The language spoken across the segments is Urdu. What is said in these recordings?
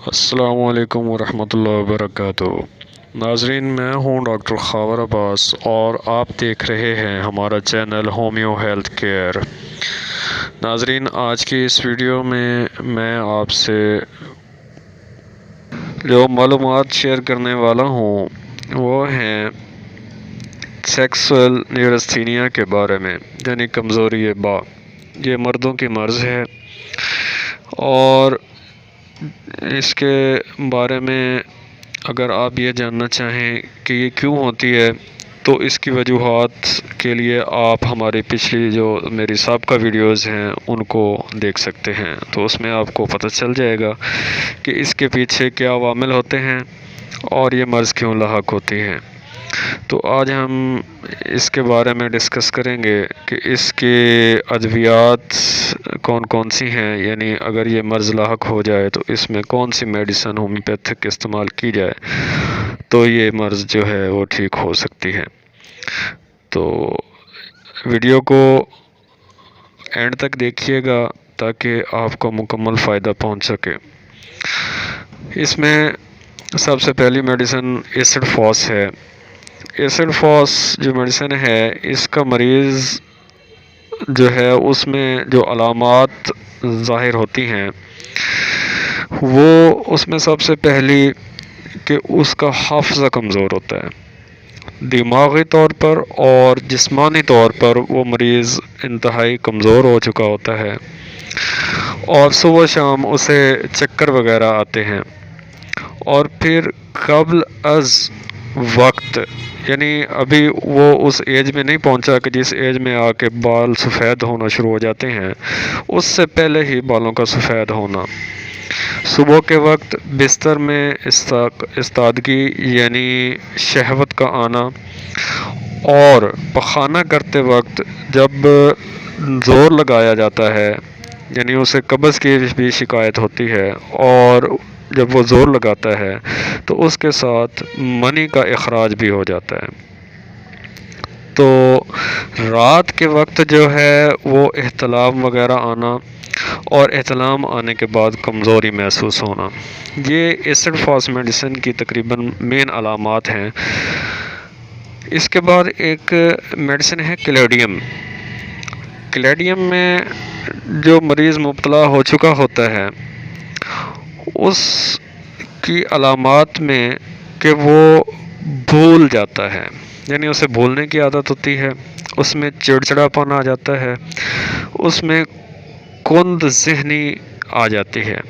السلام علیکم ورحمۃ اللہ وبرکاتہ۔ ناظرین، میں ہوں ڈاکٹر خاور عباس اور آپ دیکھ رہے ہیں ہمارا چینل ہومیو ہیلتھ کیئر۔ ناظرین، آج کی اس ویڈیو میں آپ سے جو معلومات شیئر کرنے والا ہوں وہ ہیں سیکسول نیورستھینیا کے بارے میں، یعنی کمزوری باں۔ یہ مردوں کی مرض ہے اور اس کے بارے میں اگر آپ یہ جاننا چاہیں کہ یہ کیوں ہوتی ہے تو اس کی وجوہات کے لیے آپ ہماری پچھلی جو میری سابقہ ویڈیوز ہیں ان کو دیکھ سکتے ہیں، تو اس میں آپ کو پتہ چل جائے گا کہ اس کے پیچھے کیا عوامل ہوتے ہیں اور یہ مرض کیوں لاحق ہوتی ہیں۔ تو آج ہم اس کے بارے میں ڈسکس کریں گے کہ اس کے ادویات کون کون سی ہیں، یعنی اگر یہ مرض لاحق ہو جائے تو اس میں کون سی میڈیسن ہومیوپیتھک استعمال کی جائے تو یہ مرض جو ہے وہ ٹھیک ہو سکتی ہے۔ تو ویڈیو کو اینڈ تک دیکھیے گا تاکہ آپ کو مکمل فائدہ پہنچ سکے۔ اس میں سب سے پہلی میڈیسن ایسڈ فاس ہے۔ ایسڈ فاس جو میڈیسن ہے اس کا مریض جو ہے اس میں جو علامات ظاہر ہوتی ہیں وہ اس میں سب سے پہلی کہ اس کا حافظہ کمزور ہوتا ہے، دماغی طور پر اور جسمانی طور پر وہ مریض انتہائی کمزور ہو چکا ہوتا ہے اور صبح شام اسے چکر وغیرہ آتے ہیں، اور پھر قبل از وقت، یعنی ابھی وہ اس ایج میں نہیں پہنچا کہ جس ایج میں آ کے بال سفید ہونا شروع ہو جاتے ہیں، اس سے پہلے ہی بالوں کا سفید ہونا، صبح کے وقت بستر میں استادگی یعنی شہوت کا آنا، اور پخانہ کرتے وقت جب زور لگایا جاتا ہے، یعنی اسے قبض کی بھی شکایت ہوتی ہے، اور جب وہ زور لگاتا ہے تو اس کے ساتھ منی کا اخراج بھی ہو جاتا ہے۔ تو رات کے وقت جو ہے وہ احتلام وغیرہ آنا اور احتلام آنے کے بعد کمزوری محسوس ہونا، یہ ایسڈ فاس میڈیسن کی تقریباً مین علامات ہیں۔ اس کے بعد ایک میڈیسن ہے کلیڈیم۔ کلیڈیم میں جو مریض مبتلا ہو چکا ہوتا ہے اس کی علامات میں کہ وہ بھول جاتا ہے، یعنی اسے بھولنے کی عادت ہوتی ہے، اس میں چڑچڑاپن آ جاتا ہے، اس میں کند ذہنی آ جاتی ہے،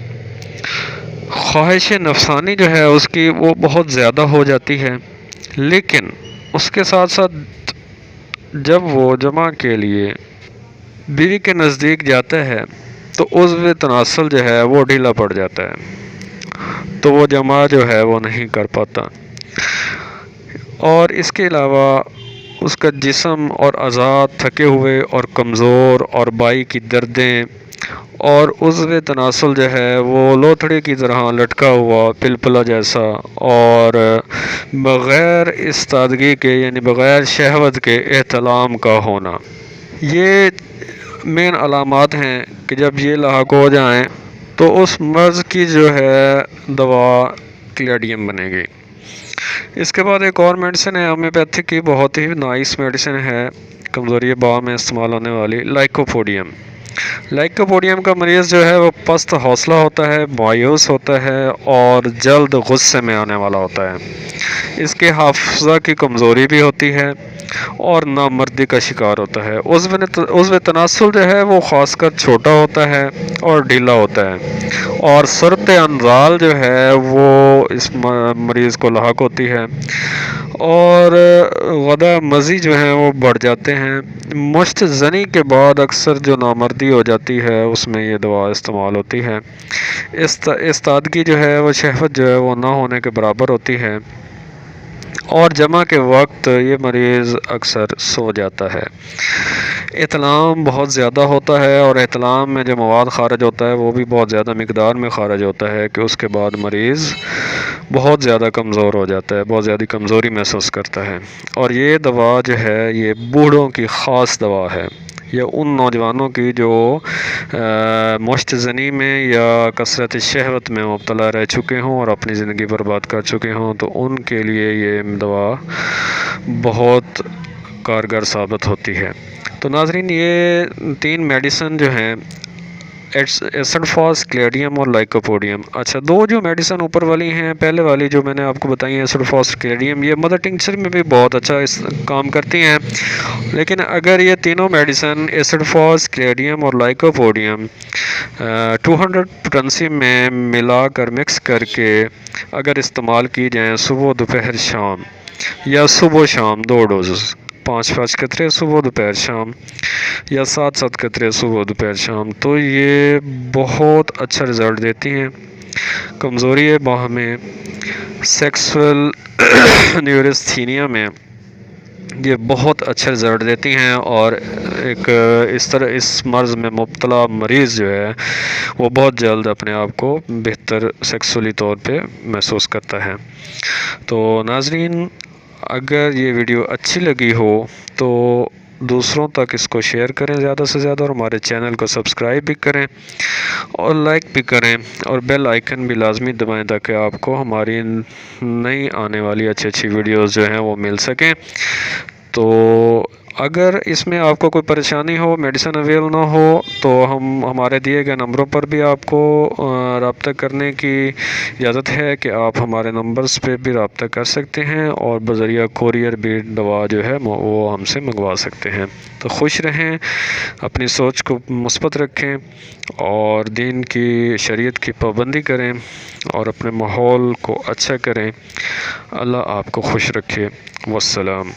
خواہش نفسانی جو ہے اس کی وہ بہت زیادہ ہو جاتی ہے، لیکن اس کے ساتھ ساتھ جب وہ جمع کے لیے بیوی کے نزدیک جاتا ہے تو عضو تناسل جو ہے وہ ڈھیلا پڑ جاتا ہے، تو وہ جمع جو ہے وہ نہیں کر پاتا، اور اس کے علاوہ اس کا جسم اور اعضاء تھکے ہوئے اور کمزور، اور بائی کی دردیں، اور عضو تناسل جو ہے وہ لوتھڑی کی طرح لٹکا ہوا پلپلا جیسا، اور بغیر استادگی کے یعنی بغیر شہوت کے احتلام کا ہونا، یہ مین علامات ہیں کہ جب یہ لاحق ہو جائیں تو اس مرض کی جو ہے دوا کلیڈیم بنے گی۔ اس کے بعد ایک اور میڈیسن ہے ہومیوپیتھک کی، بہت ہی نائس میڈیسن ہے کمزوری باں میں استعمال ہونے والی، لائکوپوڈیم۔ لائکوپوڈیم کا مریض جو ہے وہ پست حوصلہ ہوتا ہے، مایوس ہوتا ہے اور جلد غصے میں آنے والا ہوتا ہے، اس کے حافظہ کی کمزوری بھی ہوتی ہے اور نامردی کا شکار ہوتا ہے، عضو تناسل جو ہے وہ خاص کر چھوٹا ہوتا ہے اور ڈھیلا ہوتا ہے، اور صورت انزال جو ہے وہ اس مریض کو لاحق ہوتی ہے، اور غدہ مزی جو ہیں وہ بڑھ جاتے ہیں، مشت زنی کے بعد اکثر جو نامردی ہو جاتی ہے اس میں یہ دوا استعمال ہوتی ہے، استادگی جو ہے وہ شہوت جو ہے وہ نہ ہونے کے برابر ہوتی ہے، اور جمع کے وقت یہ مریض اکثر سو جاتا ہے، احتلام بہت زیادہ ہوتا ہے، اور احتلام میں جو مواد خارج ہوتا ہے وہ بھی بہت زیادہ مقدار میں خارج ہوتا ہے کہ اس کے بعد مریض بہت زیادہ کمزور ہو جاتا ہے، بہت زیادہ کمزوری محسوس کرتا ہے، اور یہ دوا جو ہے یہ بوڑھوں کی خاص دوا ہے، یا ان نوجوانوں کی جو مشت زنی میں یا کثرت شہوت میں مبتلا رہ چکے ہوں اور اپنی زندگی برباد کر چکے ہوں، تو ان کے لیے یہ دوا بہت کارگر ثابت ہوتی ہے۔ تو ناظرین، یہ 3 میڈیسن جو ہیں، ایسڈ فاس، کلیڈیم اور لائکوپوڈیم۔ اچھا، 2 جو میڈیسن اوپر والی ہیں، پہلے والی جو میں نے آپ کو بتائی ہیں ایسڈ فاس، کلیڈیم، یہ مدر ٹنکچر میں بھی بہت اچھا کام کرتی ہیں، لیکن اگر یہ تینوں میڈیسن ایسڈ فاس، کلیڈیم اور لائکوپوڈیم 200 پوٹنسی میں ملا کر مکس کر کے اگر استعمال کی جائیں صبح دوپہر شام، یا صبح شام 2 ڈوزز، 5 قطرے صبح دوپہر شام، یا 7 قطرے صبح دوپہر شام، تو یہ بہت اچھا رزلٹ دیتی ہیں۔ کمزوری باہمی سیکسول نیورستھینیا میں یہ بہت اچھا رزلٹ دیتی ہیں، اور ایک اس مرض میں مبتلا مریض جو ہے وہ بہت جلد اپنے آپ کو بہتر سیکسولی طور پہ محسوس کرتا ہے۔ تو ناظرین، اگر یہ ویڈیو اچھی لگی ہو تو دوسروں تک اس کو شیئر کریں زیادہ سے زیادہ، اور ہمارے چینل کو سبسکرائب بھی کریں اور لائک بھی کریں، اور بیل آئیکن بھی لازمی دبائیں تاکہ آپ کو ہماری نئی آنے والی اچھی ویڈیوز جو ہیں وہ مل سکیں۔ تو اگر اس میں آپ کو کوئی پریشانی ہو، میڈیسن اویل نہ ہو، تو ہمارے دیے گئے نمبروں پر بھی آپ کو رابطہ کرنے کی اجازت ہے کہ آپ ہمارے نمبرز پہ بھی رابطہ کر سکتے ہیں، اور بذریعہ کوریئر بھی دوا جو ہے وہ ہم سے منگوا سکتے ہیں۔ تو خوش رہیں، اپنی سوچ کو مثبت رکھیں، اور دین کی شریعت کی پابندی کریں، اور اپنے ماحول کو اچھا کریں۔ اللہ آپ کو خوش رکھے۔ والسلام۔